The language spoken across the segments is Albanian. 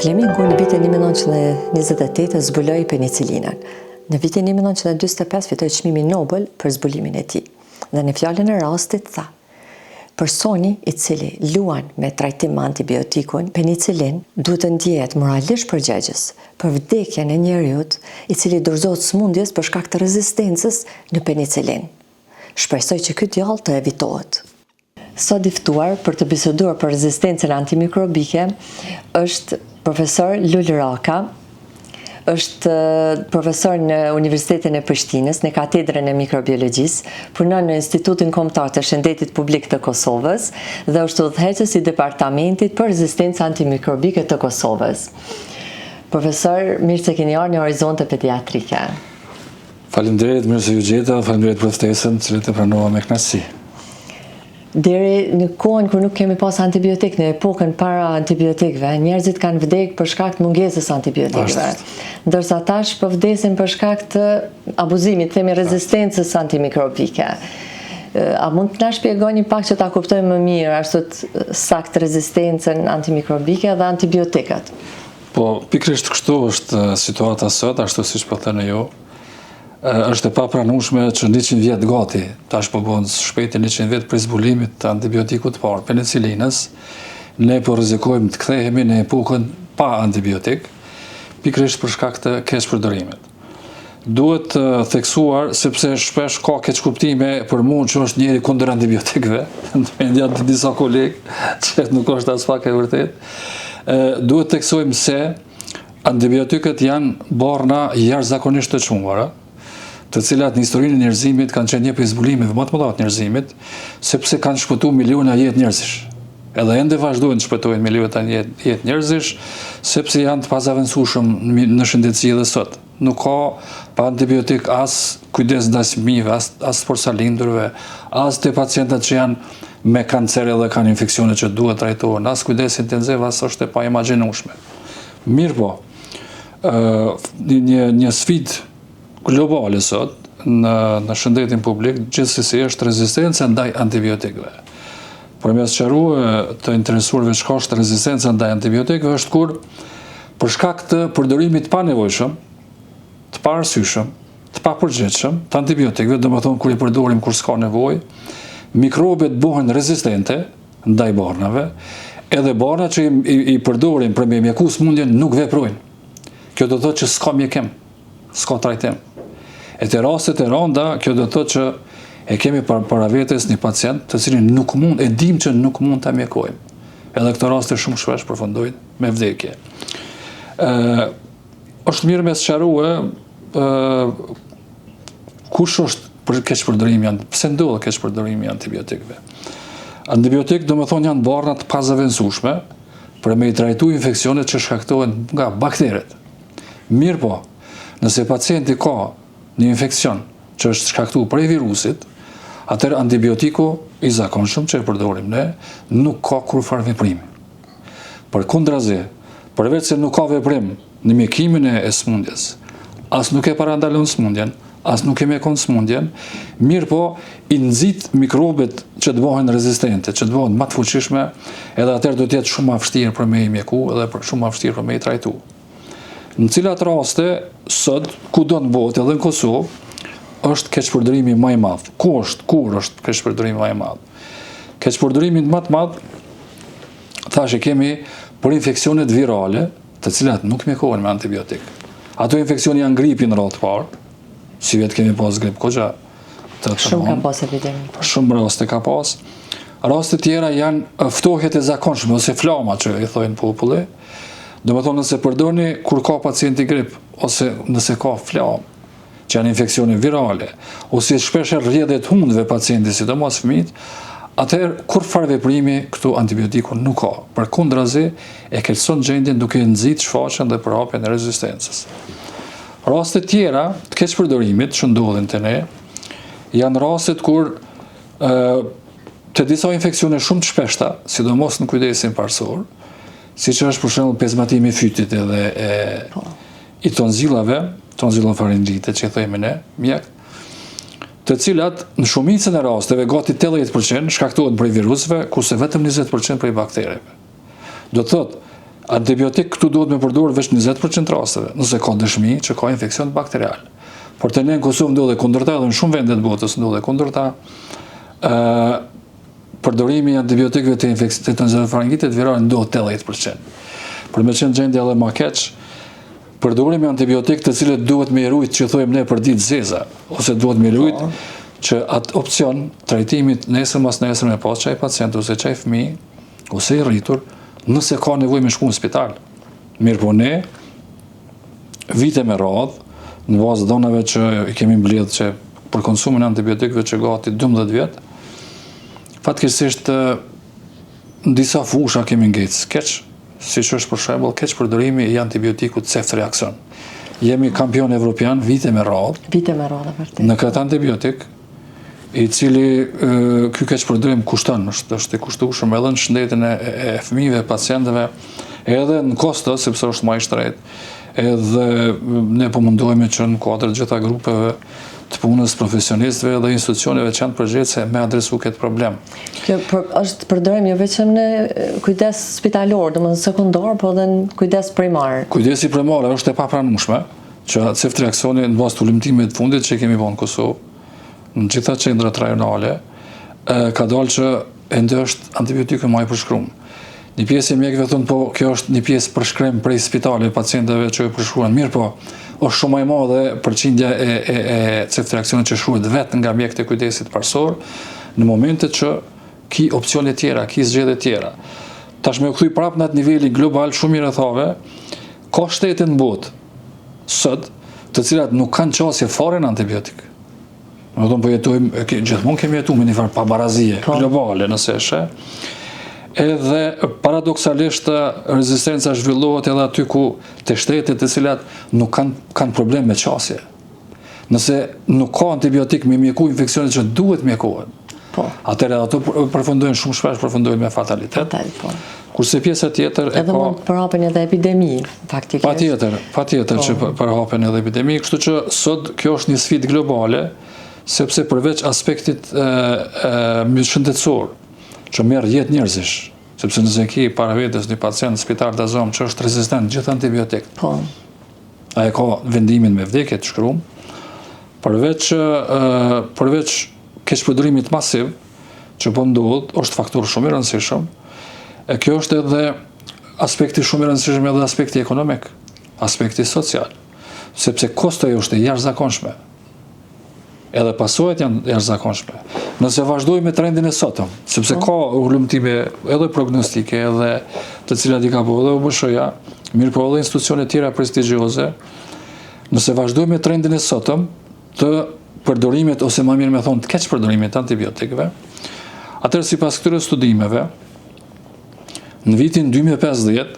Flemingu në vitin 1928 zbuloi penicilinën. Në vitin 1945 fitoi çmimin Nobel për zbulimin e tij. Dhe në fjalën e rastit tha: personi i cili luan me trajtim me antibiotikun, penicilin, duhet të ndjehet moralisht përgjegjës për vdekjen e njeriut i cili dorëzohet sëmundjes për shkak të rezistencës në penicilin. Shpresoj që ky djallë të evitohet. Sot i ftuar për të biseduar për rezistencën antimikrobike është profesor Lul Raka, është profesor në Universitetin e Prishtinës, në katedrën e mikrobiologjisë, punon në Institutin Kombëtar të Shëndetit Publik të Kosovës dhe është udhëheqës i Departamentit për Rezistencë Antimikrobike të Kosovës. Profesor, mirë se keni ardhur në Horizonte Pediatrike. Faleminderit, mirë se ju gjeta, faleminderit për ftesën, cilën e pranova me kënaqësi. Deri në kohën kur nuk kemi pas antibiotik, në epokën para antibiotikëve, njerëzit kanë vdekur për shkak të mungesës antibiotikëve. Ndërsa tash po vdesin për shkak të abuzimit, themi rezistencës antimikrobike. A mund të na shpjegoni pak që ta kuptojmë më mirë ashtu saktë rezistencën antimikrobike dhe antibiotikat? Po, pikërisht kështu është situata sot, ashtu siç po thënë ju. Është e papranueshme që 100 vjet gati, tash po bën shpejt 100 vjet prej zbulimit të antibiotikut të parë, penicilinës, ne po rrezikojmë të kthehemi në epokën pa antibiotik, pikërisht për shkak të keqpërdorimit. Duhet theksuar sepse shpesh ka keqkuptime për mua që është njëri kundër antibiotikëve, ndërmjet të disa kolegë, që nuk është as pak e vërtet. Duhet theksojmë se antibiotikët janë borna jashtëzakonisht të çmuara, të cilat në historinë e njerëzimit kanë qenë një prej zbulimeve më të mëdha të njerëzimit, sepse kanë shpëtuar miliona jetë njerëzish. Edhe ende vazhdojnë të shpëtojnë miliona jetë njerëzish, sepse janë të pazaventueshëm në shëndetësi edhe sot. Nuk ka pa antibiotik as kujdes ndaj fëmijëve, as porsalindurve, as te pacientët që janë me kancer edhe kanë infeksione që duhet trajtohen, as kujdes intensiv, as është e paimagjinueshme. Mirë po, një sfidë globale sot në shëndetin publik gjithsesi është rezistenca ndaj antibiotikëve. Përmes sqaruar të interesuarve çka është rezistenca ndaj antibiotikëve është kur për shkak të përdorimit pa nevojshëm, të paarsyeshëm, të papërgjithshëm të antibiotikëve, domethënë kur i përdorim kur s'ka nevojë, mikrobet bëhen rezistente ndaj bornave, edhe borna që i përdorim për me mjeku sëmundjen nuk veprojnë. Kjo do të thotë që s'ka mjekim, s'ka trajtim. E të rastet e rënda, kjo do të thotë që e kemi para vetes një pacient të cilin nuk mund, e dim që nuk mund ta mjekojmë. Edhe këto raste shumë shpesh përfundojnë me vdekje. Është mirë me sqaruar kush është për keqpërdorimi, pse ndodh keqpërdorimi i antibiotikëve. Antibiotik domethënë janë borna të pazaventueshme për me i trajtu infeksionet që shkaktohen nga bakteret. Mirë po, nëse pacienti ka një infekcion që është shkaktuar prej virusit, atëherë antibiotiku i zakonshëm që e përdorim ne nuk ka kurrë veprimi. Përkundrazi, përveç se nuk ka veprim në mjekimin e sëmundjes, as nuk e parandalon sëmundjen, as nuk e mjekon sëmundjen, mirë po i nxit mikrobet që të bëhen rezistente, që të bëhen më të fuqishme, edhe atëherë do të jetë shumë më vështirë për me i mjeku edhe shumë më vështirë për me i trajtu. Në cilat raste, sot, kudo në botë edhe në Kosovë, është keqpërdorimi më i madh. Kur është keqpërdorimi më i madh? Keqpërdorimi më të madh, thashë kemi për infeksionet virale, të cilat nuk mjekohen me antibiotik. Ato infeksione janë gripi në radhë të parë, si vetë kemi pas grip goxha. Shumë ka pas epidemi. Shumë raste ka pas. Raste tjera janë ftohjet e zakonshme ose flama që i thojnë populli. Domethënë nëse përdorni kur ka pacienti grip ose nëse ka flamë, që janë infeksione virale, ose shpesh rrjedhjet hundëve pacienti, sidomos fëmijët, atëherë kur farë veprimi këtu antibiotiku nuk ka. Përkundrazi e kelson gjendjen duke nxit shfaqjen dhe përhapjen e rezistencës. Raste tjera të keqpërdorimit që ndodhin te ne janë rastet kur të disa infeksione shumë të shpeshta, sidomos në kujdesin parsor, siç është për shembull pezmatimi i fytit edhe i tonzillave, tonzillofaringjite që themi ne, mjek, të cilat në shumicën e rasteve gati 80% shkaktohen prej virusëve, kurse vetëm 20% prej baktereve. Do të thotë, Antibiotik këtu duhet me përdorur vetëm 20% rasteve, nëse ka dëshmi që ka infekcion bakterial. Por të ne në Kosovë ndodhe kundërta dhe në shumë vende të botës ndodhe kundërta. Përdorimi i antibiotikëve të infekcionit të nxefaringitit viral ndodhet 80%. Për me qenë gjendje edhe më keq, përdorimi i antibiotikë të cilët duhet me rujt që thojmë ne për ditë zeza, ose duhet me rujt që atë opcion trajtimit nesër mas nesër me pas çaj pacient ose çaj fëmijë ose i rritur, nëse ka nevojë me shku në spital. Mirë po ne, vite me radhë, në bazë dhënave që i kemi mbledhur që për konsumin e antibiotikëve që gati 12 vjet, fatkeqësisht në disa fusha kemi ngecë keq, siç është për shembull keq përdorimi i antibiotikut ceftriakson. Jemi kampion evropian vite me radhë. Vite me radhë vërtet. Në këtë antibiotik, i cili ky keq përdorim kushton, është i kushtueshëm edhe në shëndetin e fëmijëve, pacientëve, edhe në kosto, sepse është më i shtrenjtë. Edhe ne po mundohemi që në kuadër të gjitha grupeve të punës, profesionistëve dhe institucioneve që janë përgjegjëse me adresu këtë problem. Kjo është përdorim jo vetëm në kujdes spitalor, domethënë sekondar, po edhe në kujdes primar. Kujdesi primar është e papranueshme që ceftriaksoni në bazë të ulëmtimeve të fundit që kemi bën në Kosovë, në gjitha qendrat rajonale, ka dalë që ende është antibiotiku më i përshkruar. Një pjesë e mjekëve thonë po kjo është një pjesë përshkrim prej spitale pacientëve që përshkruan. Mirë po, është shumë më e madhe përqindja e ceftriaksionit që shkruhet vetë nga mjekët e kujdesit parsor në momentet që ki opsione tjera, ki zgjedhje tjera. Tash me u kthy prapë në atë nivelin global shumë i rrethave, ka shtete në botë sot, të cilat nuk kanë qasje fare në antibiotik. Do të thonë po jetojmë, gjithmonë kemi jetuar me një farë pabarazie globale, nëse është. Edhe paradoksalisht rezistenca zhvillohet edhe aty ku të shtetet të cilat nuk kanë problem me qasje. Nëse nuk ka antibiotik me mjeku infeksionet që duhet mjekohen, atëherë ato përfundojnë shumë shpesh përfundojnë me fatalitet. Kurse pjesa tjetër edhe mund të përhapen edhe epidemi, faktikisht. Patjetër që përhapen edhe epidemi, kështu që sot kjo është një sfidë globale, sepse përveç aspektit shëndetësor, që merr jetë njerëzish, sepse nëse ki para vetes një pacient spital të zonë që është rezistent gjithë antibiotik, ai ka vendimin me vdekje të shkruar, përveç keqpërdorimit masiv që po ndodh, është faktor shumë i rëndësishëm. E kjo është edhe aspekti shumë i rëndësishëm edhe aspekti ekonomik, aspekti social, sepse kosto është e jashtëzakonshme. Edhe pasojat janë jashtëzakonshme. Nëse vazhdojmë me trendin e sotëm, sepse ka ulëmtime edhe prognostike, edhe të cilat i ka bëu edhe UBSH-ja, mirë po edhe institucione tjera prestigjioze, nëse vazhdojmë me trendin e sotëm të përdorimit ose më mirë me thonë të keq përdorimit të antibiotikëve, atëherë sipas këtyre studimeve, në vitin 2050,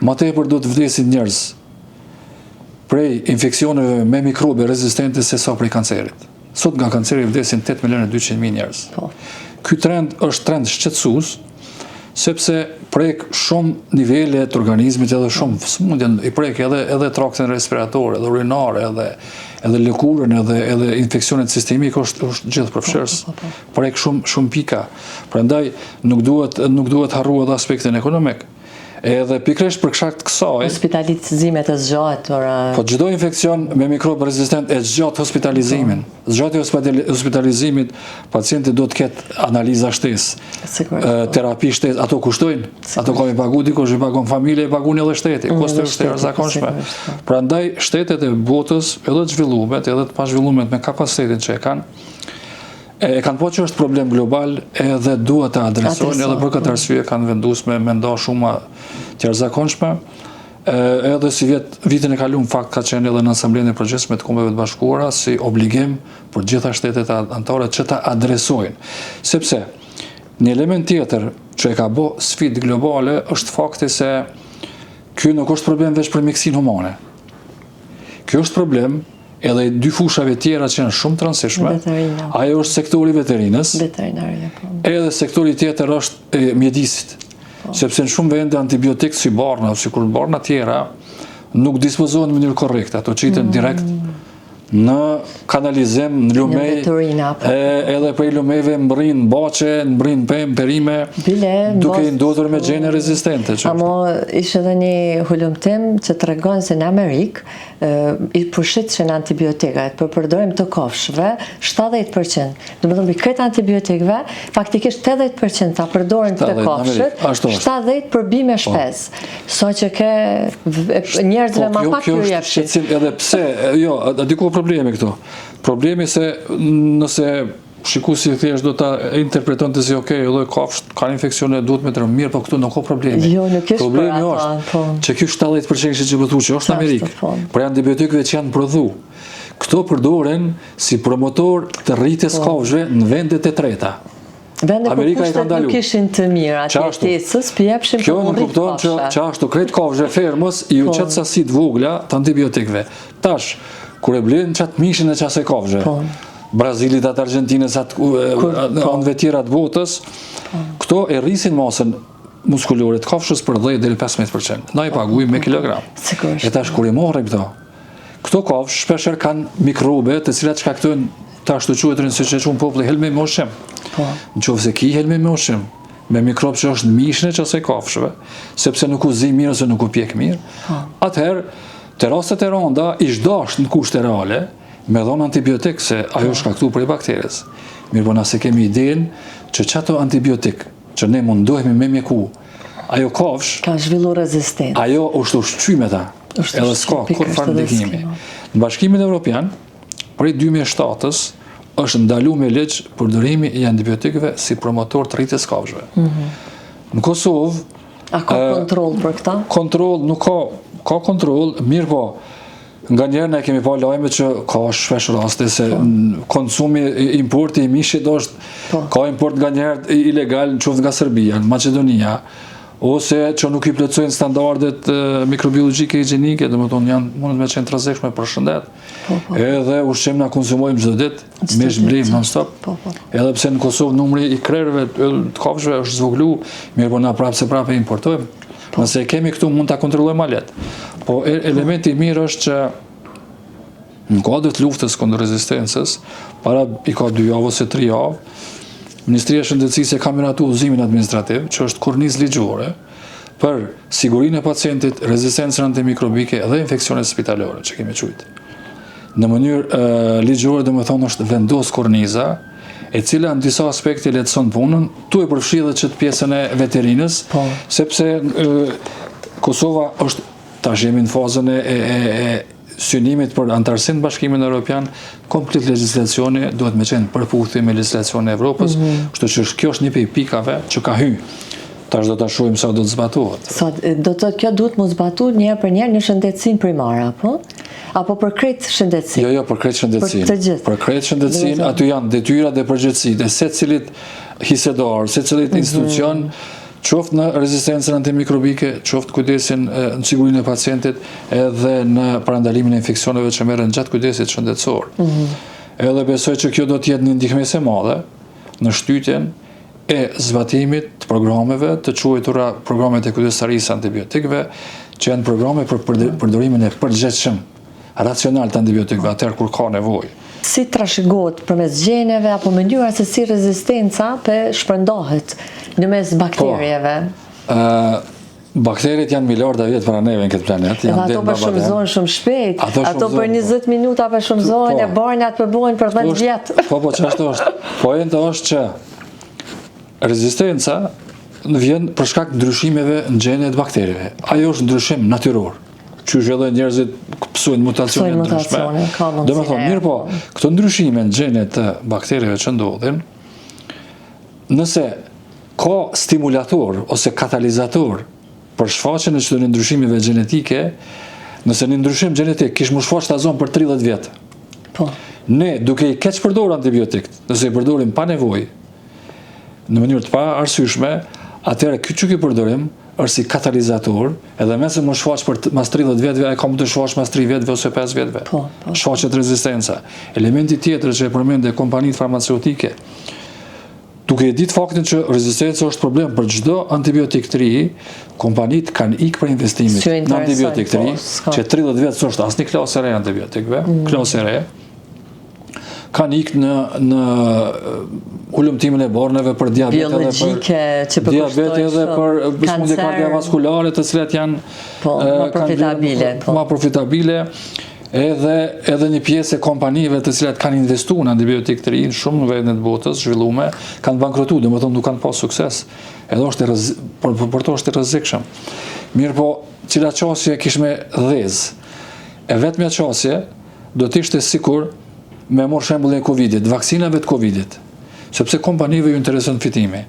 më tepër do të vdesin njerëz prej infeksioneve me mikrobe rezistente se sa prej kancerit. Sot nga kanceri vdesin 8.200.000 njerëz. Ky trend është trend shqetësues, sepse prek shumë nivele të organizmit edhe shumë sëmundje, i prek edhe traktin respirator, edhe urinar, edhe lëkurën, edhe infeksionet sistemik është gjithë përfshirës. Prek shumë pika. Prandaj nuk duhet harruar edhe aspektin ekonomik. Edhe pikërisht për shkak të kësaj, hospitalizimet e zgjatur. Po çdo infekcion me mikrob rezistent e zgjat hospitalizimin. Zgjatja e hospitalizimit, pacienti do të ketë analiza shtesë, terapi shtesë, ato kushtojnë. Ato ka me pagu dikush, i pagon familje, i pagun edhe shteti. Kosto është e jashtëzakonshme. Prandaj shtetet e botës, edhe të zhvilluara, edhe të pazhvilluara me kapacitetin që e kanë, e kanë po që është problem global edhe duhet të adresojnë, edhe për këtë arsye kanë vendosur me nda shumë të jashtëzakonshme. Edhe si vitin e kaluar fakt ka qenë edhe në Asamblenë e Përgjithshme të Kombeve të Bashkuara si obligim për gjitha shtetet anëtare që ta adresojnë. Sepse një element tjetër që e ka bë sfidë globale është fakti se ky nuk është problem vetëm për mjekësinë humane. Ky është problem edhe dy fushave tjera që janë shumë të rëndësishme. Ajo është sektori veterinës, edhe sektori tjetër është mjedisit. Sepse në shumë vende antibiotik si barna, si kur barna tjera, nuk dispozohen në mënyrë korrekte, ato qiten direkt në kanalizim, në lumej, edhe prej lumejve mbrin bache, mbrin pem, perime, duke i ndodhur me gjene rezistente. Amo ishte edhe një hulumtim që të regon se në Amerikë i përshitëshin antibiotikat për përdorim të kofshëve 70%. Dhe më thëmë, këtë antibiotikve, faktikisht 80% ta përdorim të kofshët, 70% për bime shpes. So që ke njerëzve ma pak ju jepshin. Edhe pse, jo, di ku problemi këto. Problemi se nëse shikuesi thjesht do ta interpreton të si okay, lloj kafshë kanë infeksione duhet me të mirë, po këtu nuk ka problemi. Jo, nuk është problemi është që ky 70% që bëtu që është në Amerikë, por antibiotikëve që janë prodhu. Këto përdoren si promotor të rritjes kafshëve në vendet e treta. Vende për kushtet nuk ishin të mira, atjetesës, pjepshin për më rritë kafshë. Që ashtu, kretë kafshë fermës, i u qëtë sasit vogla të antibiotikve. Tash, kur e blinë qatë mishin e qase kafshë, Brazilit atë Argentinës, anëve tjera të botës, këto e rrisin masën muskulore të kafshës për 10-15%. Na i paguj me kilogram. E tash, kur i morrim këto kafshë shpesher kanë mikrobe të cilat shkaktojnë tash të quhetrin si që qunë populli helmi me ushqim. Në qofë se ki helmi me ushqim, me mikrob që është në mishën e qësaj kafshëve, sepse nuk u zi mirë ose nuk u pjek mirë, atëherë, të rastet e ronda, ish dasht në kushte reale, me dhonë antibiotik, se ajo shkaktu për i bakteres. Mirë po nëse kemi idejnë që qato antibiotik, që ne mundohemi me mjeku, ajo kafsh, ka zhvillu rezistent. Ajo është ushqy me ta, edhe s'ka kur farë ndikimi. Në Bashkimin Evropian, prej 2007-ës, është ndalu me ligj përdorimi i antibiotikëve si promotor të rritjes kafshëve. Në Kosovë... A ka kontrol për këta? Kontrol, nuk ka kontrol, mirë po, nga njerë ne kemi pa lajme që ka shpesh raste se konsumi, importi i mishit është, ka import nga njerë ilegal në qoftë nga Serbia, në Macedonia, ose që nuk i plotësojnë standardet mikrobiologjike e higjienike, dhe më tonë mundet me qenë të rrezikshme për shëndet, edhe ushqim na konsumojmë çdo ditë, me zhmbrim non-stop, edhe pse në Kosovë numri i krerëve të kafshëve është zvoglu, mirë po na prapë se prapë importojmë, nëse kemi këtu mund ta kontrollojmë ma lehtë. Po elementi i mirë është që në kuadër të luftës kundër rezistencës, para i ka 2 javë ose 3 javë, Ministria e Shëndetësisë ka miratu udhëzimin administrativ, që është kornizë ligjore, për sigurinë e pacientit, rezistencën antimikrobike dhe infeksionet spitalore, që kemi quajtur. Në mënyrë ligjore, dhe më thonë, është vendos korniza, e cila në disa aspekte lehtëson punën, tu e përfshi edhe çet pjesën e veterinës, sepse Kosova është tash jemi në fazën e synimit për antarësinë në Bashkimin Evropian, komplet legjislacioni duhet me qenë përputhje me legjislacionin e Evropës, kështu që kjo është një prej pikave që ka hyrë. Tash do ta shohim sa do të zbatohet. Do të kjo duhet mu zbatuar një për një në shëndetësinë primare, apo? Apo për krejt shëndetësinë? Jo, për krejt shëndetësinë. Për krejt shëndetësinë, aty janë detyrat dhe përgjegjësitë e secilit hisedar, secilit institucion, qoftë në rezistencën antimikrobike, qoftë kujdesin në sigurinë e pacientit, edhe në parandalimin e infeksioneve që merren gjatë kujdesit shëndetësor. Edhe besoj që kjo do të jetë një ndihmëse e madhe në shtytjen e zbatimit të programeve të quajtura programet e kujdestarisë antibiotikëve, që janë programe për përdorimin e përgjithshëm racional të antibiotikëve atëherë kur ka nevojë. Si trashëgohet përmes gjeneve apo mënyra se si rezistenca shpërndahet në mes bakterieve? Bakteriet janë miliarda vjetë para neve në këtë planet. Edhe ato përshumëzohen shumë shpejt. Ato për 20 minuta përshumëzohen e barnat përbojnë për 10 vjetë. Po, që ashtu është. Poenta është që rezistenca vjen për shkak të ndryshimeve në gjenet bakterieve. Ajo është ndryshim natyror. Qysh edhe njerëzit pësojnë mutacione ndryshme. Dhe me thonë, mirë po, këto ndryshime në gjenet të bakterieve që ndodhin, nëse ka stimulator ose katalizator për shfaqjen e çdo ndryshimeve gjenetike, nëse një ndryshim gjenetik kish mu shfaq ta zonë për 30 vjet. Ne duke i keq përdorur antibiotik, nëse i përdorim pa nevojë, në mënyrë të pa arsyeshme, atëherë ky çuki përdorim është si katalizator, edhe mëse më shfaq për mas 30 vjetëve, ai ka më të shfaq mas 3 vjetëve ose 5 vjetëve. Shfaqet rezistenca. Elementi tjetër që e përmendë kompanitë farmaceutike, duke e ditë faktin që rezistenca është problem për çdo antibiotik të ri, kompanitë kanë ikë për investimin në antibiotik të ri, që 30 vjet s'është asnjë klasë e re antibiotikëve, klasë e re, kanë ikë në ulëmtimin e borneve për diabet edhe për smundje kardiovaskulare, të cilat janë ma profitabile, edhe një pjesë e kompanive të cilat kanë investuar në antibiotik të rinj, shumë në vendin e botës zhvillume, kanë bankrotuar, domethënë nuk kanë pas sukses. Edhe për to është i rrezikshëm. Mirë po, cila qasje kishme dhez. E vetmja qasje do të ishte sikur me morë shembullin e Covidit, vaksinave të Covidit, sepse kompanive ju intereson fitimi.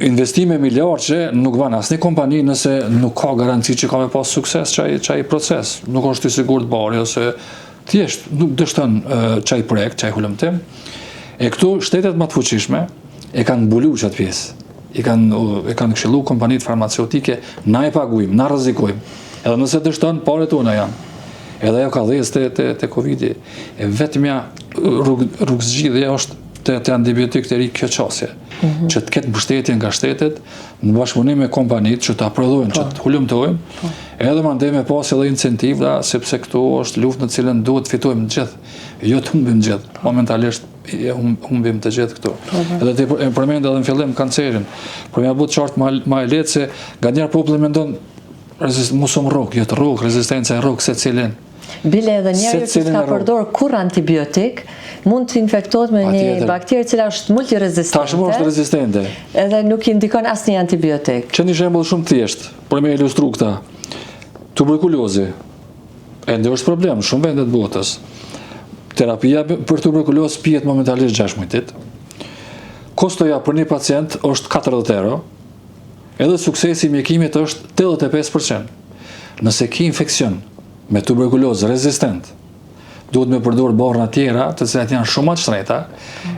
Investime miliardë nuk ban asnjë kompani nëse nuk ka garanci që ka me pas sukses çaj proces. Nuk është i sigurt bari ose thjesht nuk dështon çaj projekt, çaj hulumtim. E këtu shtetet më të fuqishme e kanë mbuluar çat pjesë. E kanë këshillu kompanitë farmaceutike, na e paguajmë, na rrezikojmë. Edhe nëse dështon, paret tona janë. Edhe ajo ka dhezë te Covidi. E vetmja rrugëzgjidhja është të antibiotik të ri kjo qasje, që të ketë mbështetje nga shtetet, në bashkëpunim me kompanitë që të aprodhojnë, që të hulumtojnë, edhe mandej me pas edhe incentiva, sepse këtu është luftë në cilën duhet të fitojmë të gjithë, jo të humbim të gjithë, momentalisht humbim të gjithë këtu. Edhe të përmend edhe në fillim kancerin, për mja but qartë ma e letë se nga njerë populli mendon musum rrok, jo të rrok, rezistenca e rrok se cilin. Bile edhe njerë që s'ka përdor kur antibiotik, mund të infektohet me një bakterje cila është multirezistente. Tashmë është rezistente. Edhe nuk i ndikon asnjë antibiotik. Që një shembull shumë thjesht, për me ilustru këta. Tuberkulozi. Ende është problem, shumë vendet botës. Terapia për tuberkulozë pihet momentalisht 6 muajt. Kostoja për një pacient është 40 euro. Edhe suksesi i mjekimit është 85%. Nëse ki infekcion me tuberkulozë rezistent, duhet me përdorë barra tjera, të cilat janë shumë të shtrenjta,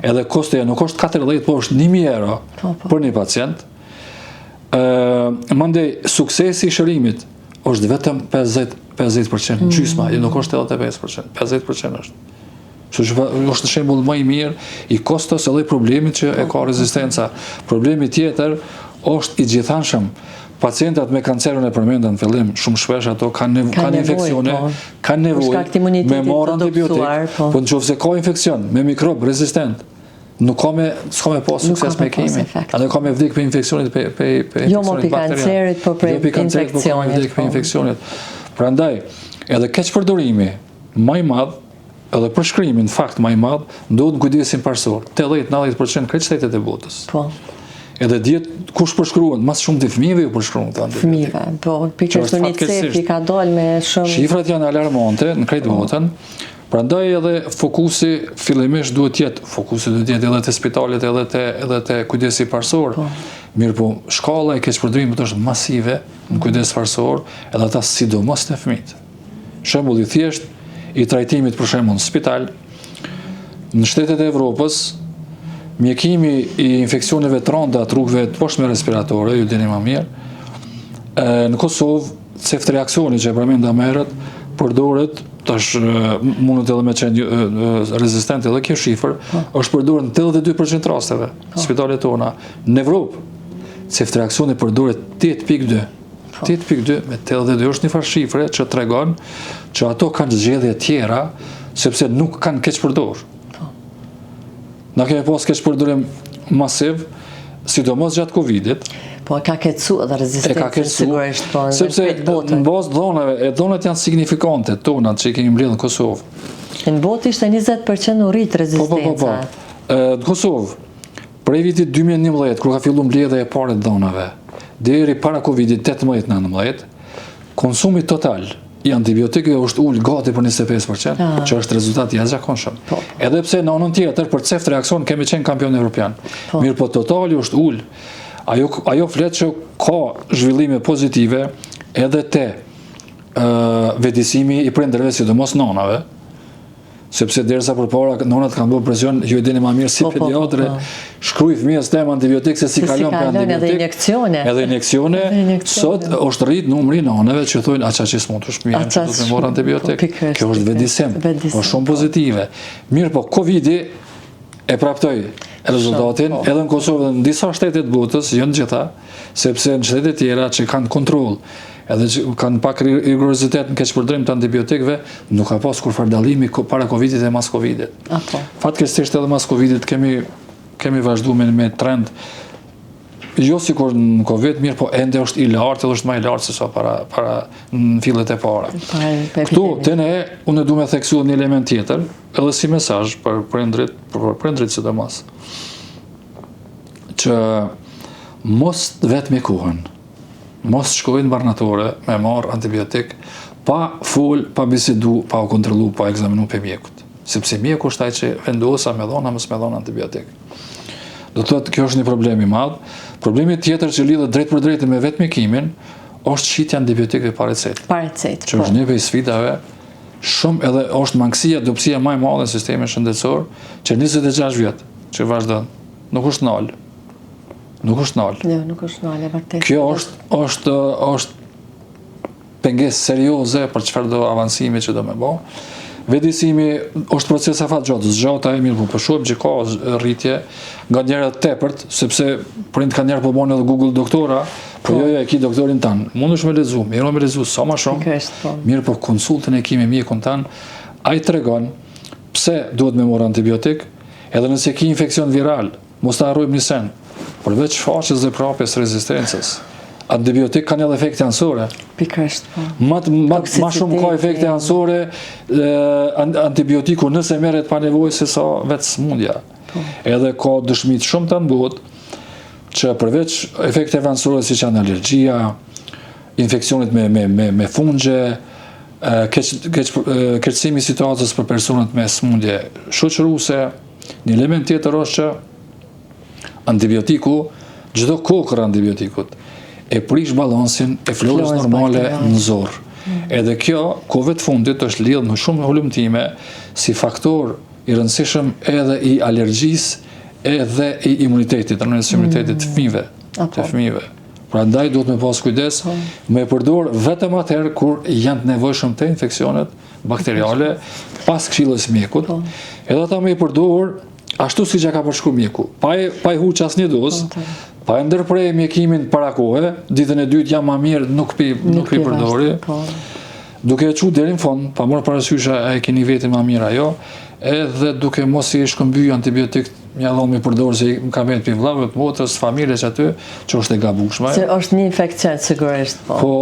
edhe kostoja nuk është 40, po është 1000 euro për një pacient. Mandej, suksesi i shërimit është vetëm 50%, gjysma, nuk është 85%, 50% është. Është shembull më i mirë i kostos edhe i problemit që e ka rezistenca. Problemi tjetër është i gjithanshëm. Pacientat me kancerën e përmenda në fillim, shumë shpesh ato kanë infekcione, kanë nevojë me marrë antibiotik, po nëse ka infekcion me mikrob rezistent, s'ka me pas sukses me kemi. Atë ka me vdek për infekcionit jo më për kancerit, po për infekcionit. Prandaj, edhe keq përdorimi më i madh, edhe përshkrimi në fakt më i madh, duhet kujdesin parsor. 80-90% krejt shtetet e botës. Edhe djetë kush përshkruan, mas shumë të fëmijëve ju përshkruan të antibiotik. Fëmijëve, po, pikës UNICEF i ka dalë me shumë... Shifrat janë alarmante në krejtë botën, prandaj edhe fokusi fillimisht duhet jetë, fokusi duhet jetë edhe të spitalet edhe të kujdesi parsor, mirë po, shkalla e keqpërdrimit është masive në kujdes parsor, edhe ata sidomos të fëmijët. Shembull i thjesht, i trajtimit për shembull në spital, në shtetet e Evropës, mjekimi i infeksioneve të rënda të rrugëve të poshtme respiratore, ju dini më mirë, në Kosovë, ceftriaksoni që e përmenda më herët, përdoret, tash mundet edhe me qenë rezistent edhe kjo shifër, është përdoret në 82% rasteve, spitalet tona. Në Evropë, ceftriaksoni përdoret 8.2. 8.2 me 82 është një farë shifre që tregon që ato kanë zgjedhje tjera, sepse nuk kanë keq përdorur. Na kemi pas keq përdorim masiv, sidomos gjatë Covidit. Po ka keqsu edhe rezistencën sigurisht, po sepse në bazë dhonave, e dhonat janë signifikante tonat që i kemi mbledhur në Kosovë. Në botë ishte 20% u rrit rezistenca. Në Kosovë, prej vitit 2011, kur ka filluar mbledhja e parë e dhonave, deri para Covidit 18-19, konsumi total i antibiotikëve është ullë gati për 25%, që është rezultat i jashtëzakonshëm. Edhe pse në anën tjetër për ceftriakson kemi qenë kampion evropian. Mirë po totali është ullë. Ajo flet që ka zhvillime pozitive edhe te vetëdijsimi i prindërve, sidomos nonave, sepse derisa përpara nonat kanë bërë presion, ju e dini më mirë si pediatre, shkruaj fëmijës tem antibiotik se si kalon për antibiotik. Edhe injekcione. Sot është rrit numri nonave që thonë aça që s'mund të shpëjnë, që do të marrë antibiotik. Kjo është vetëdijsim, është shumë pozitive. Mirë po, Covidi e praptoi rezultatin, edhe në Kosovë dhe në disa shtete të botës, jo në gjitha, sepse në shtete tjera që kanë kontroll, edhe që kanë pak rigorozitet në keqpërdrim të antibiotikëve, nuk ka pas kur fardallimi para Covidit e mas Covidit. Fatkeqësisht edhe mas Covidit kemi vazhdu me trend, jo si kur në Covid, mirë po ende është i lartë, edhe është ma i lartë se sa para në fillet e para. Këtu, tene, unë du me theksu një element tjetër, edhe si mesazh për prindrit sidomos, që mos vetë me kuhën, mos shkojnë barnatore me marë antibiotik, pa full, pa bisedu, pa u kontrollu, pa ekzaminu për mjekut. Sepse mjeku është ai që vendosa me dhona, mos me dhona antibiotik. Do të thotë kjo është një problem i madh. Problemi tjetër që lidhet drejt për drejt me vetë mjekimin është shitja antibiotikëve pa recetë. Pa recetë. Që është një prej sfidave shumë edhe është mangësia, dobësia më e madhe në sistemin shëndetësor që 26 vjet që vazhdon. Nuk është nal. Nuk është nal. Jo, nuk është nal, e vërtetë. Kjo është pengesë serioze për çfarë do avancimi që do me bë. Vetëdijsimi është proces afatgjatë, zgjata e mirë, po shohim që ka rritje nga njëra tepërt, sepse prind kanë njerë po bën edhe Google doktora, po jo e ki doktorin tan. Mundesh me lexu, mirë me lexu sa më shumë. Mirë po konsultën e ki me mjekun tan, ai tregon pse duhet me marr antibiotik, edhe nëse ki infekcion viral, mos ta harrojmë një sen, përveç shfaqjes dhe prapjes rezistencës. Antibiotik kanë edhe efekte anësore. Pikërisht, po. Ma shumë ka efekte anësore antibiotiku nëse merret pa nevojë se sa vetë smundja. Edhe ka dëshmit shumë të botë që përveç efekteve anësore si që janë alergjia, infekcionit me fungje, keqësimi situatës për personat me smundje shoqëruese, një element tjetër është që antibiotiku, çdo kokër antibiotikut, e prish balansin e florës normale në zorë. Edhe kjo, kohëve të fundit, është lidhur në shumë hulumtime si faktor i rëndësishëm edhe i alergjisë, edhe i imunitetit, imunitetit të fëmijëve. Pra ndaj duhet me pas kujdes, me përdor vetëm atëherë kur janë të nevojshëm të infeksionet bakteriale pas këshillës mjekut, edhe ata me përdor ashtu siç ja ka përshkruar mjeku. Pa i huq asnjë dozë, pa e ndërprej mjekimin para kohe, ditën e dytë jam më mirë, nuk pi përdori. Duke e çu deri në fund, pa marrë parasysh a e keni vetin më mirë ajo, edhe duke mos i shkëmbyer antibiotik, mja dhonë mi përdorë se më ka vetë për vllavët, motrës, familjes aty, që është e gabueshme. Se është një infekcion sigurisht, po. Po,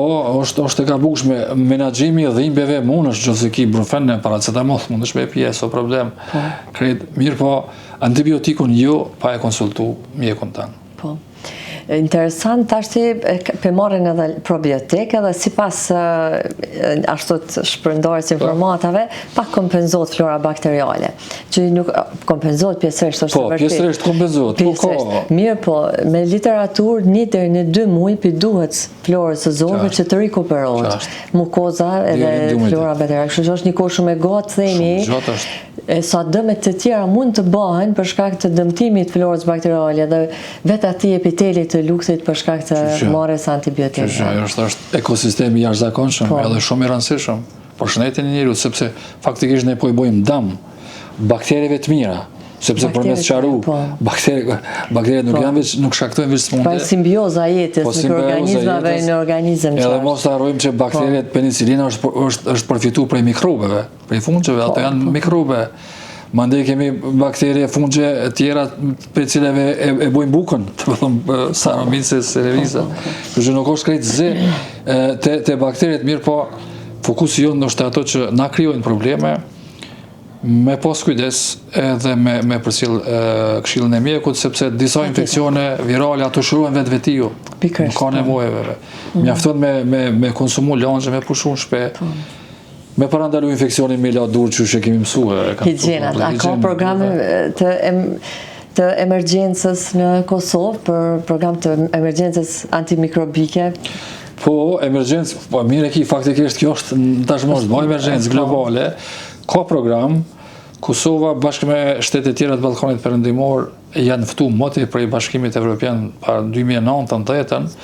është e gabueshme. Menaxhimi dhimbjeve mund është nëse ki brufen, paracetamol, mund është me pjesë, o problem. Mirë po, antibiotikun jo pa e konsultu mjekun tanë. Po. Interesant, tashti për marrin edhe probiotik, edhe si pas ashtu të shpërndarës informatave, pak kompenzohet flora bakteriale. Që nuk kompenzohet pjesërisht, është vërtet. Po, pjesërisht kompenzohet. Mirë po, me literaturë 1 deri në 2 muaj për duhet florës së zorëve që të rikuperohet. Mukoza edhe flora bakteriale. Kështu që është një kohë shumë e gatë, themi, sa dëmet të tjera mund të bëhen për shkak të dëmtimit florës bakteriale dhe vetë atij epitelit të lukthit për shkak të marrjes antibiotikëve. Është ekosistemi jashtëzakonshëm edhe shumë i rëndësishëm për shëndetin e njeriut, sepse faktikisht ne po i bëjmë dëm bakterjeve të mira, sepse përmes qaru bakteret nuk shkaktojnë veç smundje. Pa simbioza e jetës në organizmave në organizëm. Edhe mos të harrojmë që bakteret penicilina është përfitu prej mikrobeve, prej fungjeve, ato janë mikrobe. Mandej kemi bakterje, fungje tjera për cileve e bojnë bukën, të pëthëm Saccharomyces cerevisiae. Që nuk është krejt zë të bakterjet mirë, po fokusi jonë nështë ato që na krijojnë probleme, me pas kujdes edhe me përcjell këshillën e mjekut, sepse disa infekcione virale ato shruhen vetvetiju. Nuk ka nevojë. Mjafton me konsumu langë, me pushu në shpejt. Me parandalu infekcionin me la dur që që kemi mësue. Higjienat. A ka programe të emergjencës në Kosovë, për program të emergjencës antimikrobike? Po, emergjencë, po mire ki faktikisht kjo është tashmosh, bo emergjencë globale, ka program, Kosova bashkë me shtetet tjera të Ballkanit Perëndimor janë ftu moti prej Bashkimit Evropian para 2009-10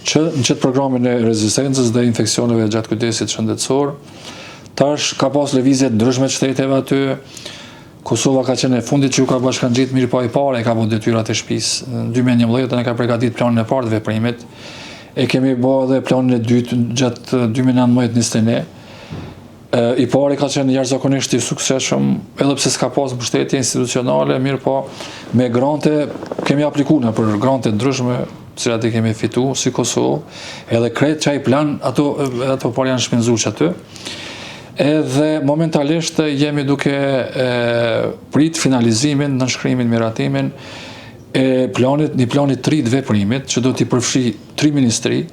që në qëtë programin e rezistencës dhe infekcioneve gjatë kujdesit shëndetësor. Tash ka pas lëvizje ndryshme të shteteve aty, Kosova ka qenë e fundit që u ka bashkangjitur, mirë po i pare ka bërë detyrat e shtëpisë. Në 2011 ne ka përgatitur planin e parë të veprimit. E kemi bërë edhe planin e dytë gjatë 2019-2021. I pari ka qenë jashtëzakonisht i suksesshëm, edhe pse s'ka pas mbështetje institucionale, mirë po me grante kemi aplikuar për grante ndryshme, të cilat i kemi fitu si Kosovë, edhe krejt çaj plan ato por janë shpenzuar aty. Edhe momentalisht jemi duke prit finalizimin, nënshkrimin, miratimin e një planit të ri të veprimit që do t'i përfshi 3 ministri,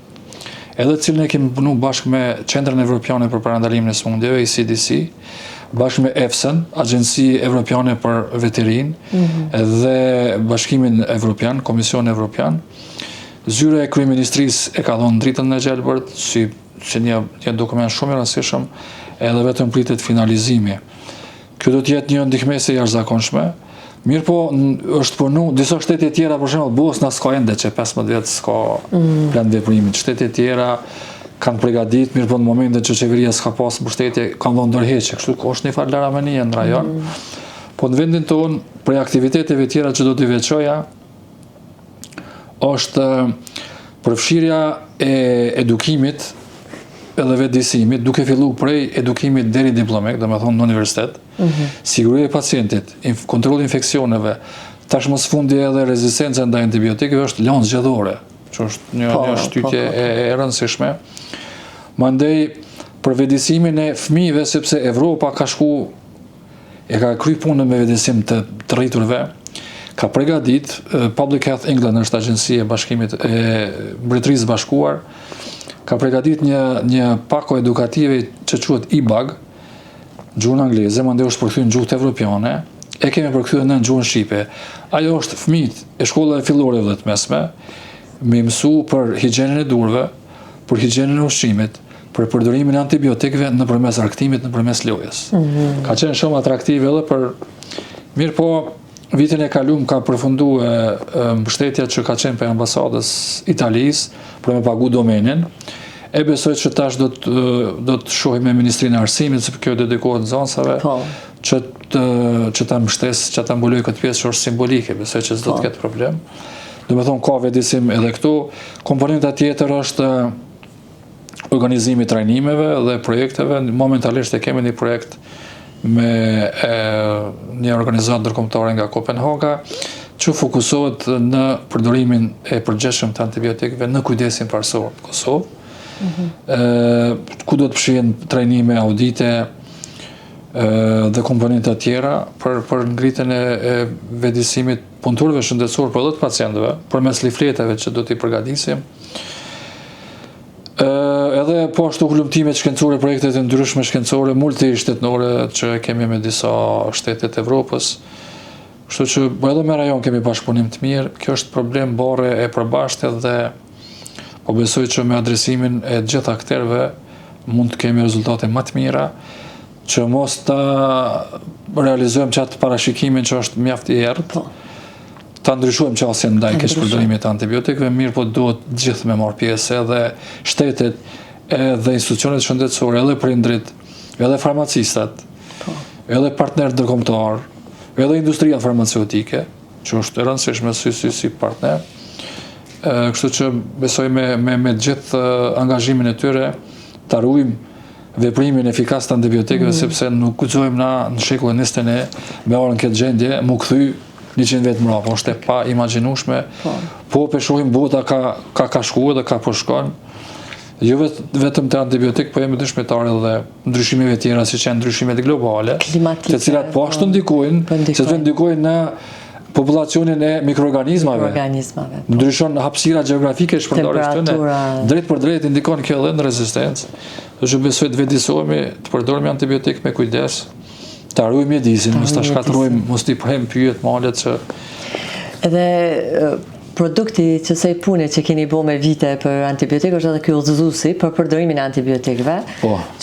edhe cilën e kemi punu bashkë me Qendrën Evropiane për Parandalimin e Sëmundjeve, ECDC, bashkë me EFSA-n, Agjenci Evropiane për Veterinën, dhe Bashkimin Evropian, Komisionin Evropian. Zyra e Kryeministrisë e ka dhënë dritën në gjelbërt, si një dokument shumë i rëndësishëm, edhe vetëm pritet finalizimi. Kjo do t'jetë një ndihmëse jashtëzakonshme. Mirë po, është punu, disa shtete tjera, për shembull Bosna s'ka ende që 15 vjet s'ka plan veprimit. Shtete tjera kanë përgatit, mirë po në momentet që qeveria s'ka pas mbështetje, kanë dhënë ndërheqje, kështu është një farë laramënie në rajon. Po në vendin tonë, për aktiviteteve tjera që do t'i veçoja, është përfshirja e edukimit edhe vetëdijësimit, duke fillu prej edukimit deri diplomek, do me thonë në universitet, siguria e pacientit, kontrolli infeksioneve, tashmë së fundi edhe rezistenca ndaj antibiotikëve është lanë zgjedhore, që është një shtytje e rëndësishme. Mandej për vetëdijësimin e fëmijëve, sepse Evropa ka ka kry punën me vetëdijësim të rriturve, ka përgatit, Public Health England është agjensia e bashkimit e Mbretërisë Bashkuar, ka përgatit një pako edukative që quhet IBAG, gjuhën angleze, mandej është përkthyer në gjuhët evropiane, e kemi përkthyer në gjuhën shqipe. Ajo është fëmijët e shkollave fillore dhe të mesme, me mësu për higjienën e durve, për higjienën e ushqimit, për përdorimin e antibiotikëve nëpërmes arktimit, nëpërmes lojës. Ka qenë shumë atraktive edhe për mirë po vitin e kaluar ka përfunduar mbështetja që ka qenë për ambasadës Italisë për me pagu domenin. E besoj që tash do të shohim me Ministrinë e Arsimit, sepse kjo dedikohet nxënësave, që ta mbështes, që ta mbuloj këtë pjesë që është simbolike, besoj që s'do të ketë problem. Do me thonë ka vetëdijësim edhe këtu. Komponenta tjetër është organizimi i trajnimeve dhe projekteve. Momentalisht e kemi një projekt me një organizatë ndërkombëtare nga Kopenhaga, që fokusohet në përdorimin e përgjithshëm të antibiotikëve në kujdesin parësor në Kosovë. Ku do të fshihen trajnime, audite dhe komponenta tjera për ngritjen e vetëdijësimit punëtorëve shëndetësor, por edhe të pacientëve, përmes leafleteve që do t'i përgatisim. Edhe po ashtu hulumtimet shkencore, projektet e ndryshme shkencore, multishtetënore që kemi me disa shtetet e Evropës. Kështu që edhe me rajon kemi bashkëpunim të mirë. Kjo është problem bare e përbashkët dhe po besoj që me adresimin e gjithë akterëve mund të kemi rezultate më të mira, që mos ta realizojmë qatë parashikimin që është mjaft i errët, ta ndryshojmë qasjen ndaj keq përdorimit të antibiotikëve, mirë po duhet gjithë me marrë pjesë, edhe shtetet, edhe institucionet shëndetësore, edhe prindrit, edhe farmacistat, edhe partnerët ndërkombëtar, edhe industria farmaceutike, që është e rëndësishme si partner. Kështu që besoj me gjithë angazhimin e tyre ta ruajmë veprimin efikas të antibiotikëve, sepse nuk guxojmë na në shekullin 21 me orën këtë gjendje mu kthy 100 vjet mbrapa, është e pa imagjinueshme. Po shohim bota ka shkuar dhe ka po shkon. Jo vetëm te antibiotik, po jemi dëshmitarë edhe ndryshimeve tjera, siç janë ndryshimet globale, të cilat po ashtu ndikojnë në populacionin e mikroorganizmave. Ndryshon hapësira gjeografike shpërndarjes tyre. Drejt për drejt indikon kjo edhe në rezistencë. Do që besoj të vetëdijësohemi, të përdorimi antibiotik me kujdes, ta ruajmë mjedisin, mos ta shkatrojmë, mos t'i bëjmë pyet malet që edhe produkti që sej pune që keni bo me vite për antibiotikë është edhe kjo udhëzuesi për përdorimin e antibiotikëve,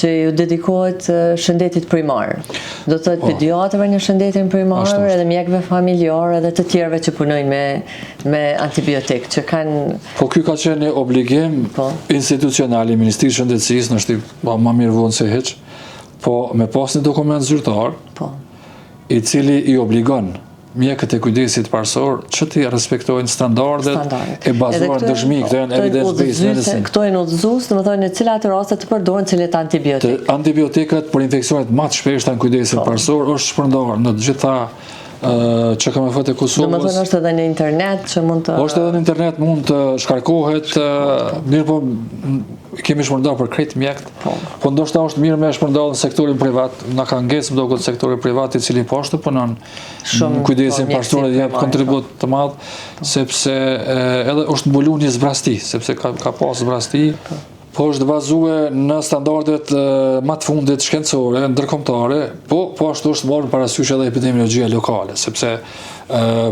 që ju dedikohet shëndetit primar. Do të thotë pediatrëve në shëndetin primar, edhe mjekëve familjar, edhe të tjerëve që punojnë me antibiotikë, që kanë... Po ky ka qenë një obligim institucional i Ministrisë së Shëndetësisë, në është ma mirë vonë se hiç, po me pas një dokument zyrtar, i cili i obligon mjekët e kujdesit parsor që të respektojnë standardet e bazuar në dëshmi. Këto janë evidence-based medicine. Këto janë udhëzues, domethënë në cilat raste të përdoren cilet antibiotik. Antibiotikat për infeksionet më të shpeshta në kujdesin parsor është shpërndarë në të gjitha që kam e fëtë e Kosovës. Domethënë është edhe në internet që mund të... Është edhe në internet mund të shkarkohet, mirë po kemi shpërndar për krejt mjekt, po ndoshta është mirë me shpërndar në sektorin privat, na ka ngesë më duket sektori privat i cili po ashtu punon në kujdesin parsor dhe jep kontribut të madh, sepse edhe është mbulu një zbrasti, sepse ka pas zbrasti, po është bazuar në standardet më të fundit shkencore, ndërkombëtare, po ashtu është marrë parasysh edhe epidemiologjia lokale, sepse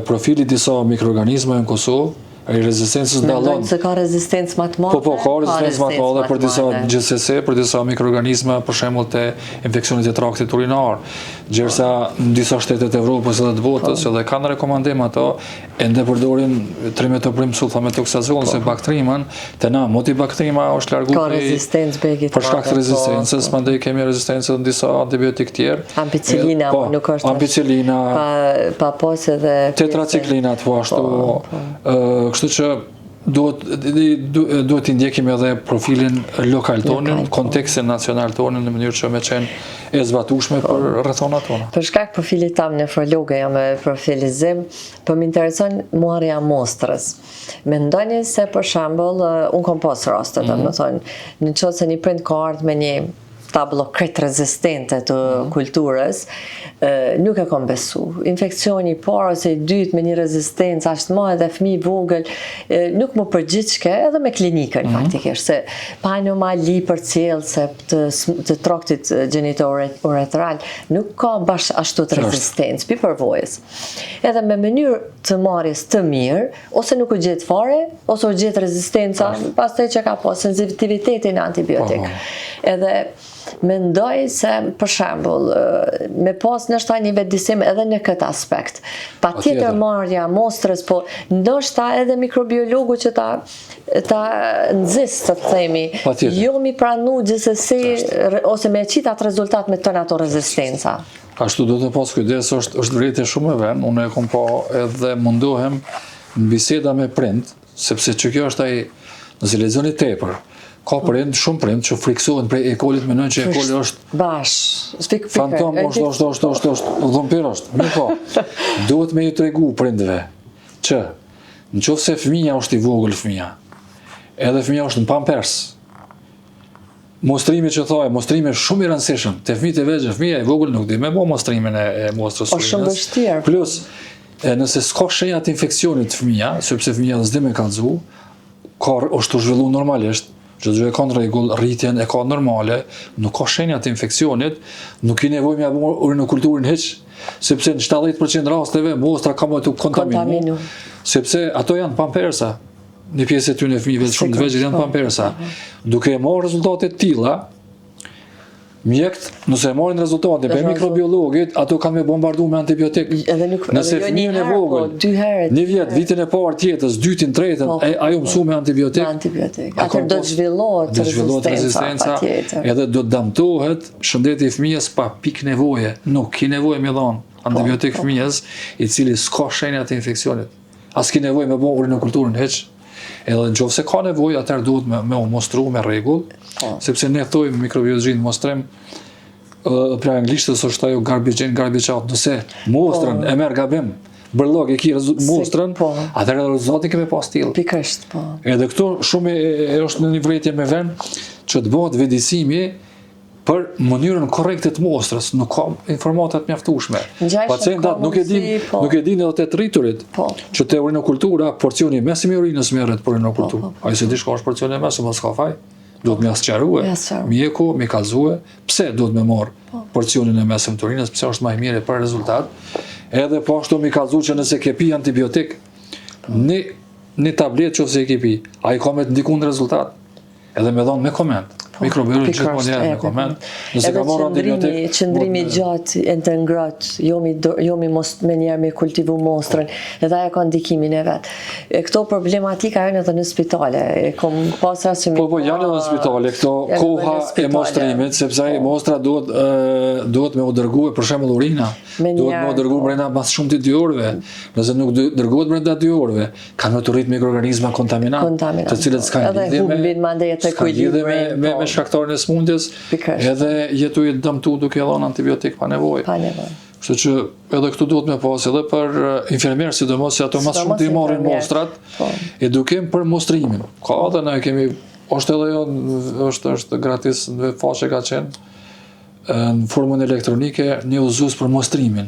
profili disa mikroorganizmave në Kosovë ai rezistencës dallon. Se ka rezistencë më të madhe. Po, ka rezistencë më të madhe për disa GSS, për disa mikroorganizma, për shembull të infeksionit të traktit urinar. Gjersa në disa shtetet e Evropës edhe të botës, edhe kanë rekomandim ato, ende përdorin trimetoprim sulfametoksazonin se baktrimën, te na motibaktrima është larguar. Ka rezistencë bekit. Për shkak të rezistencës, mandej kemi rezistencë në disa antibiotik tjerë. Ampicillina nuk është. Ampicillina. Pa pas edhe tetraciklinat po ashtu. Kështu që duhet t'i ndjekim edhe profilin lokal tonin, kontekstin nacional tonin në mënyrë që me qenë e zbatueshme për rrethonat tona. Për shkak profilit tam nefrologe jam me profilizim, po më intereson marrja mostrës. Mendoni se për shembull un kam pas raste, domethënë, në qoftë se një prind ka ardhur me një tablo krejt rezistente të kulturës, nuk e kam besu. Infekcioni i parë ose i dytë me një rezistencë ashtë ma edhe fëmijë vogël, nuk më përgjithshke edhe me klinikën faktikisht, se panomali për cilëse të traktit genitouretral nuk ka bash ashtu të rezistencë, pi përvojës. Edhe me mënyrë të marrjes të mirë, ose nuk u gjetë fare, ose u gjetë rezistenca, pastaj që ka pas sensitivitetin antibiotik. Edhe mendoj se, për shembull, me pas nështë një vetëdisim edhe në këtë aspekt. Pa tjetër marrja mostrës, po ndoshta edhe mikrobiologu që ta nëzisë, të themi, jo mi pranu gjithsesi, ose me qitë atë rezultat me tënë ato rezistenca. Ashtu do të pas kujdes, është vërejtë shumë e ven, unë e kom pa edhe mundohem në biseda me prind, sepse që kjo është ai, nëse lexoni tepër, ka prind, shumë prind që friksohen prej E. colit, menojnë që E. coli është fantom, është dhumpir është. Mirë po, duhet me ju tregu prindve që në qoftë se fëmija është i vogël fëmija, edhe fëmija është në pampers, mostrimi që thaj, mostrimi është shumë i rëndësishëm, te fëmijët e vegjël, fëmija e vogël nuk di me bo mostrimin e mostrës urinës. Plus, nëse s'ka shenja të infekcionit fëmija, sepse fëmija s'di me kallëzu, është të zhvillu normalisht, që të ka në rregull, rritjen e ka normale, nuk ka shenja të infekcionit, nuk i nevojë me apo urinokulturin hiç, sepse në 70% rasteve mostra ka më të kontaminu, sepse ato janë pampersa, një pjesë e tyre fëmijëve shumë të vegjël janë pampersa. Duke e marrë rezultate të tilla, mjekt, nëse e marrin rezultate për mikrobiologit, ato kanë me bombardu me antibiotik. Nëse fëmijën e vogël, një vjet, vitin e parë tjetës, dytin, tretën, ajo mësu me antibiotik. Atër do të zhvillohet rezistenca, edhe do të damtohet shëndeti i fëmijës pa pik nevoje. Nuk ki nevoje me dhonë antibiotik fëmijës, i cili s'ka shenja të infekcionit. As ki nevoje me bo urinokulturën heq. Edhe në qoftë se ka nevojë, atëherë duhet me u mostru me rregull, sepse ne thojmë mikrobiologjin mostrim, pra anglishtës është ajo garbage in, garbage out, nëse mostrën e merr gabim, bërllog e ki mostrën, atëherë rezultatin kemi pas tillë. Pikërisht, po. Edhe këtu shumë është në një vërejtje me vend që të bëhet vetëdijsimi për mënyrën korrekte të mostrës, nuk ka informata të mjaftueshme. Pacientat nuk e dinë edhe të rriturit, që te urinokultura, porcioni mesim i urinës merret për urinokulturë. Ai se di çka është porcioni mesim, mos ka faj. Duhet me sqarue, mjeku, me kallëzue, pse duhet me marr porcionin e mesëm të urinës, pse është më i mirë për rezultat. Edhe po ashtu me kallëzu që nëse ke pi antibiotik, një tabletë nëse e ke pi, ai ka me të ndikon rezultat. Edhe me dhon me koment. mikrobiologi gjithmonë janë në koment. Nëse ka marrë antibiotik, qëndrimi gjatë e të ngrot, jomi mos me njerë me kultivu mostrën, edhe aja ka ndikimin e vetë. Këto problematika janë edhe në spitale. Kom pas rast që Po, janë edhe në spitale, këto koha e mostrimit, sepse ai mostra duhet me u dërguar për shembull urina, duhet me u dërguar brenda mas shumë të 2 orëve. Nëse nuk dërgohet brenda 2 orëve, kanë të rrit mikroorganizma kontaminant, të cilët s'kan lidhje me shkaktarin e smundjes, edhe jetuj dëmtu duke dhënë antibiotik pa nevojë. Kështu që edhe këtu duhet me pas edhe për infermierë, sidomos se ato mas shumë të i marrin mostrat, edukim për mostrimin. Ka edhe ne kemi, është edhe jo, është gratis në faqe ka qenë, në formën elektronike, një udhëzues për mostrimin.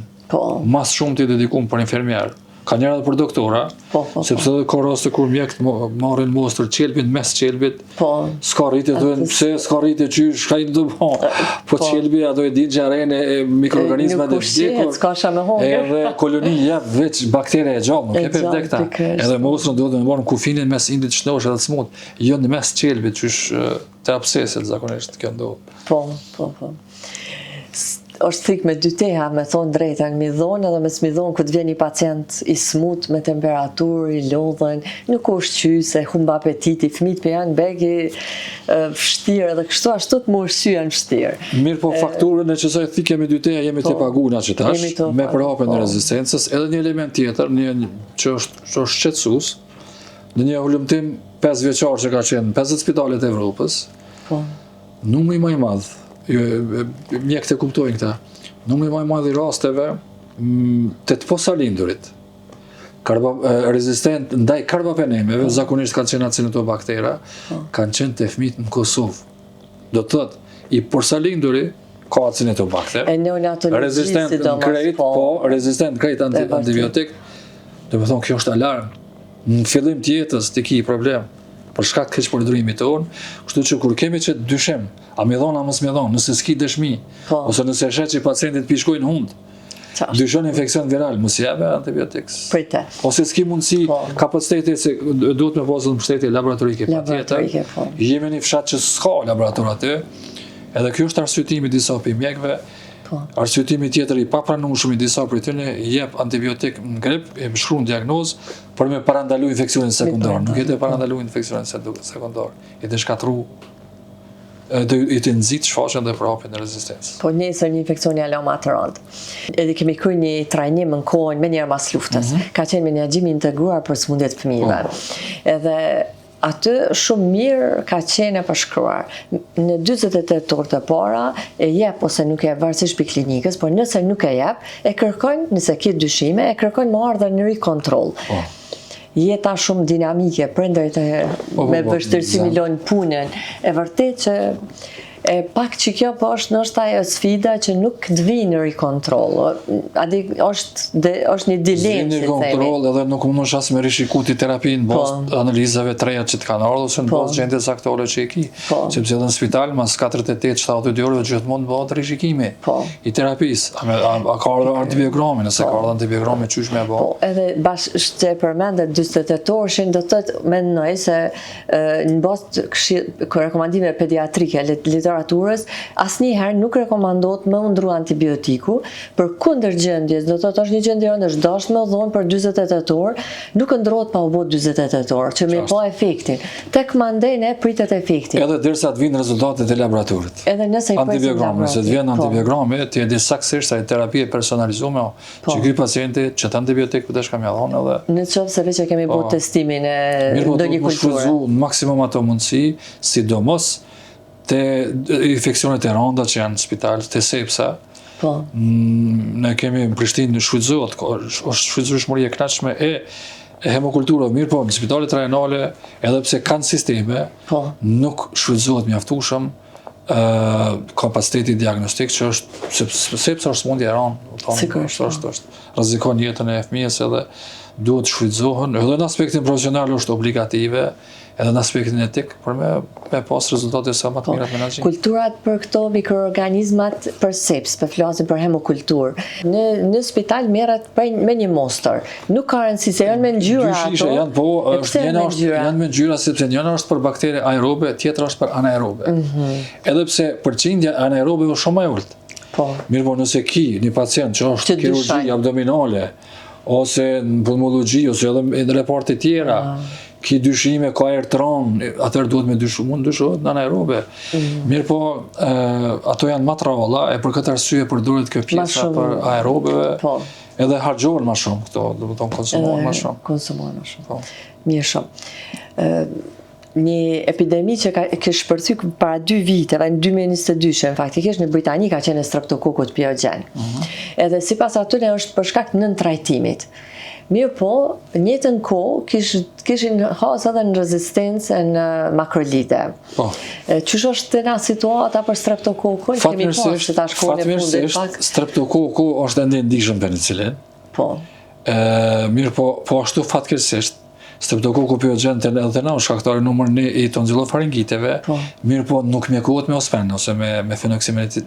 Mas shumë të i dedikum për infermierë. Ka njëra dhe për doktora, sepse ka raste kur mjekët marrin mostrë qelbit, mes qelbit, s'ka rritje, dojnë pse s'ka rritje qysh, ka i në dëbë, po qelbi ato e dinë që arejnë e mikroorganizmat e vdekur, edhe koloni jep veç baktere e gjallë, nuk e për vdekta, edhe mostrën duhet me marrë në kufinin mes indit shnosh edhe smut, jo në mes qelbit, qysh të abseset zakonisht kjo ndodhë. Po. Është thik me 2 teha, me thonë drejtën, mi dhonë edhe me s'mi dhonë këtë vjen një pacient i smut me temperaturë, i lodhen, nuk është qyse, humba apetiti, fëmijët për janë begi vështirë edhe kështu ashtu të më është janë vështirë. Mirë, po fakturën e qësaj thike me 2 teha jemi të paguna që tash, me prapën e rezistencës, edhe një element tjetër, që është shqetësues, në një hulumtim 5 vjeçar që ka qenë 50 spitalet e Evropës, numri më i madh, mjekët e kuptojnë këta, numri më i madh i rasteve të posalindurit, rezistent ndaj karbapenemeve, zakonisht kanë qenë acinotobaktera, kanë qenë të fëmijët në Kosovë. Do të thotë, i porsalinduri ka acinetobakter, rezistent krejt antibiotik, do të thonë kjo është alarm. Në fillim të jetës të ki problem, për shkak të keq përdorimit tonë, kështu që kur kemi që dyshim, a me dhonë, a mos me dhonë, nëse s'ki dëshmi, ose nëse shet që pacientit pishkojnë hund, dyshon infekcion viral, mos jave antibiotik. Ose s'ki mundësi kapaciteti, se duhet me pasën mbështetje laboratorike pa tjetër, jemi një fshat që s'ka laborator aty, edhe kjo është arsyetimi disa për mjekve, arsyetimi tjetër i papranueshëm i disa prej tyre jep antibiotik në grip, e shkruan diagnozë për me parandalu infeksionin sekundar. Nuk jetë parandalu infeksionin sekundar. I të shkatru, i të nxit shfaqjen dhe prapjen e rezistencës. Po nesër një infekcion i alama të rëndë. Edhe kemi kryer një trajnim në kohën me njerë mas luftës. Ka qenë menaxhim i integruar për sëmundjet fëmijëve. Edhe aty shumë mirë ka qenë e përshkruar. Në 48 orë të para e jep ose nuk e jep varësisht për klinikës, por nëse nuk e jep, e kërkojnë, nëse ki dyshime, e kërkojnë më ardhe në rikontroll. Jeta shumë dinamike, prindërit me vështirësi milojnë punën, e vërtet që pak që kjo po është nështë ajo sfida që nuk të vi në rikontroll. është një dilemë, si themi. Rikontroll edhe nuk mundosh as me rishikuti terapinë bazë analizave të reja që të kanë ardhur ose në bazë gjendjes aktore që i ki. Sepse edhe në spital mas 48-72 orëve gjithmonë bëhet rishikimi i terapisë. A ka ardhur antibiogrami, nëse ka ardhur antibiogrami qysh me bë. Edhe bashkë që përmendet 48 orëshin, do të mendoj se në bazë rekomandime pediatrike, literaturës, asnjëherë nuk rekomandohet me undru antibiotiku për kundër gjendjes, do të thotë është një gjendje rëndë, është dashur me dhënë për 48 orë, nuk ndrohet pa u bë 48 orë, që me pa efektin. Tek mandej ne pritet efektin. Edhe derisa të vinë rezultatet e laboratorit. Edhe nëse i presim laboratori. Nëse të vjen antibiogrami, ti e di saktësisht se terapia e personalizuar, që ky pacienti që të antibiotik po tash kam ia dhënë edhe. Në çfarë se vetë kemi bërë testimin e ndonjë kulture. Maksimum ato mundësi, sidomos te infeksionet e rënda që janë në spital, te sepsa. Ne kemi në Prishtinë shfrytëzohet, është shfrytëzueshmëri e kënaqshme e hemokulturës, mirë po, në spitalet rajonale, edhe pse kanë sisteme, nuk shfrytëzohet mjaftueshëm kapaciteti diagnostik që është, sepse është smundje e rëndë, është rrezikon jetën e fëmijës edhe duhet shfrytëzohen, edhe në aspektin profesional është obligative, edhe në aspektin etik, për me pas rezultate sa më të mira të menaxhimit. Kulturat për këto mikroorganizmat për seps, për flasim për hemokulturë. Në spital merret me një mostër. Nuk ka rëndësi se janë me ngjyra ato. Dyshishe janë, po, janë me ngjyra sepse njëra është për baktere aerobe, tjetra është për anaerobe. Edhe pse përqindja anaerobe është shumë e ulët. Po. Mirë po nëse ki një pacient që është kirurgji abdominale, ose në pulmologji, ose edhe në reparte tjera, ki dyshime, ka ertron, atër duhet me mund dyshohet në anaerobe. Mirë po, ato janë më të ralla, e për këtë arsye përdoret kjo pjesa për aerobeve, edhe hargjohen më shumë këto, do të thonë konsumohen më shumë. Konsumohen më shumë. Mirë shumë. Një epidemi që ka shpërthy para 2 viteve, në 2022, faktikisht në Britani ka qenë streptokokut pyogen. Edhe sipas atyre është për shkak nën trajtimit. Mirë po, njëtën kohë kishin has edhe në rezistencë në makrolide. Qysh është nga situata për streptokokun? Fatmirësisht, streptokoku është ende ndihshëm penicillin. Po. Mirë po ashtu fatkeqësisht, streptokoku pyogen edhe na është shkaktari numër 1 i tonzillofaringiteve, mirë po nuk mjekohet me osfen ose me fenoksimetit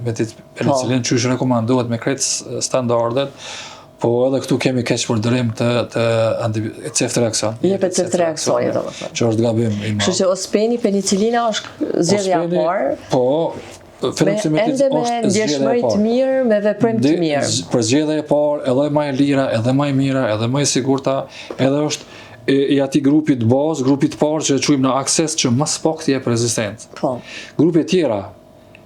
penicillin, që është rekomandohet me kretë standardet, po edhe këtu kemi keq përdërim të ceftriaxon. Jepet ceftriaxoni, domethënë. Që është gabim i madh. Kështu që ospeni, penicilina është zgjedhja e parë. Po, fenoksimetit është zgjedhja e parë. Mirë, me veprim të mirë. Për zgjedhja e parë, edhe më e lira, edhe më e mira, edhe më e sigurta, edhe është i ati grupit bazë, grupit parë që e quajmë në akses që më pak të jep rezistencë. Po. Grupet tjera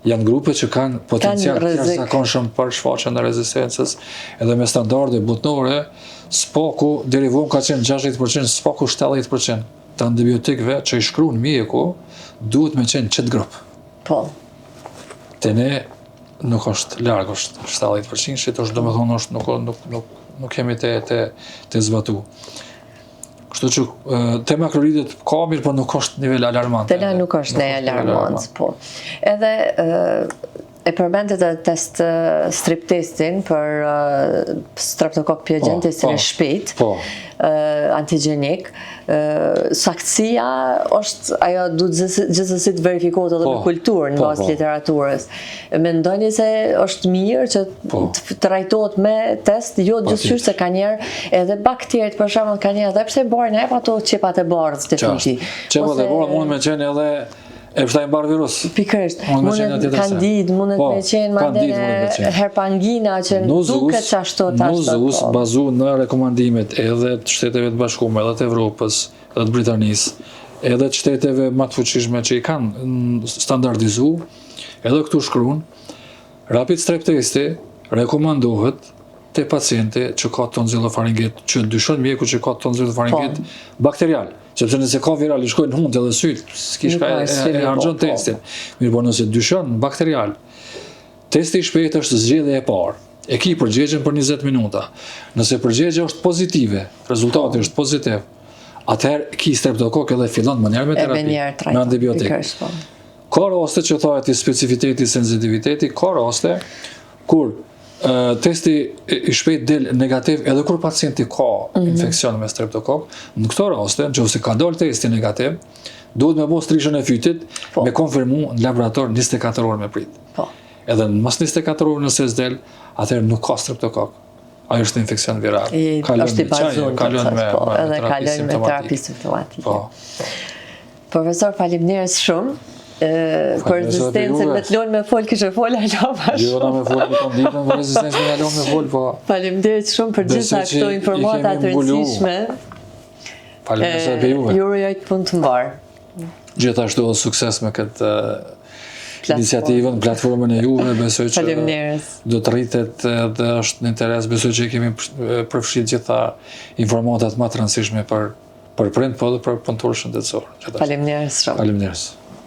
janë grupe që kanë potencial të jashtëzakonshëm për shfaqjen e rezistencës, edhe me standarde botnore, spaku derivon ka qenë 60%, spaku 70% të antibiotikëve që i shkruan mjeku duhet me qenë qëtë grup. Po. Te ne nuk është larg, është 70%, që është domethënë është nuk kemi të zbatu. Kështu që te makrolidet ka mirë, po nuk është nivel alarmant. Te na nuk është ne alarmant, po. Edhe e përmendet test strip testin për streptokok pyogen, testin e shpejt, antigjenik. Saktësia është ajo duhet gjithsesi të verifikohet edhe me kulturën në bazë literaturës. Mendoni se është mirë që të trajtohet me test, jo gjithçysh se ka njerë edhe bakteriet për shembull ka njerë edhe pse bërën e ato qepat e bardhë të tuti. Qepat e bardhë mund me qenë edhe e pështaj mbar virus. Pikërisht. Mundet kandid, mundet me qenë mandene herpangina që duket qashtu. Nuzus bazu në rekomandimet edhe të shteteve të bashkuara, edhe të Evropës, edhe të Britanisë, edhe të shteteve më të fuqishme që i kanë standardizu, edhe këtu shkruan, rapid strep testi rekomandohet te pacienti që ka tonzillofaringit, që dyshon mjeku që ka tonzillofaringit bakterial. Sepse nëse ka viral, i shkojnë hundë edhe sytë, s'kish ka e hargjon testin. Mirë po nëse dyshon bakterial, testi i shpejt është zgjedhja e parë. E ki përgjigjen për 20 minuta. Nëse përgjigja është pozitive, rezultati është pozitiv, atëherë ki streptokok edhe fillon më njerë me terapi, me antibiotik. Ka raste që thohet i specifiteti, sensitiviteti, ka raste kur testi i shpejt del negativ edhe kur pacienti ka infekcion me streptokok. Në këto raste, nëse ka dalë testi negativ, duhet me bëu strishën e fytit, me konfirmu në laborator 24 orë me prit. Edhe në mas 24 orë nëse s'del, atëherë nuk ka streptokok. Ajo është infekcion viral. Është i bazun, kalon me terapi simptomatike. Profesor, faleminderit shumë. Për rezistencën me të lonë me folë, kështë folë alo ma shumë. Jo, me folë, me konditën për rezistencën me lonë me folë, po... Faleminderit shumë për gjitha këto informata të rëndësishme. Faleminderit për juve. Ju urojt punë të mbarë. Gjithashtu edhe sukses me këtë iniciativën, platformën e juve, besoj që do të rritet dhe është në interes, besoj që kemi përfshit gjitha informatat më të rëndësishme për prind, po edhe për punëtorë shëndetësor. Faleminderit shumë. Faleminderit.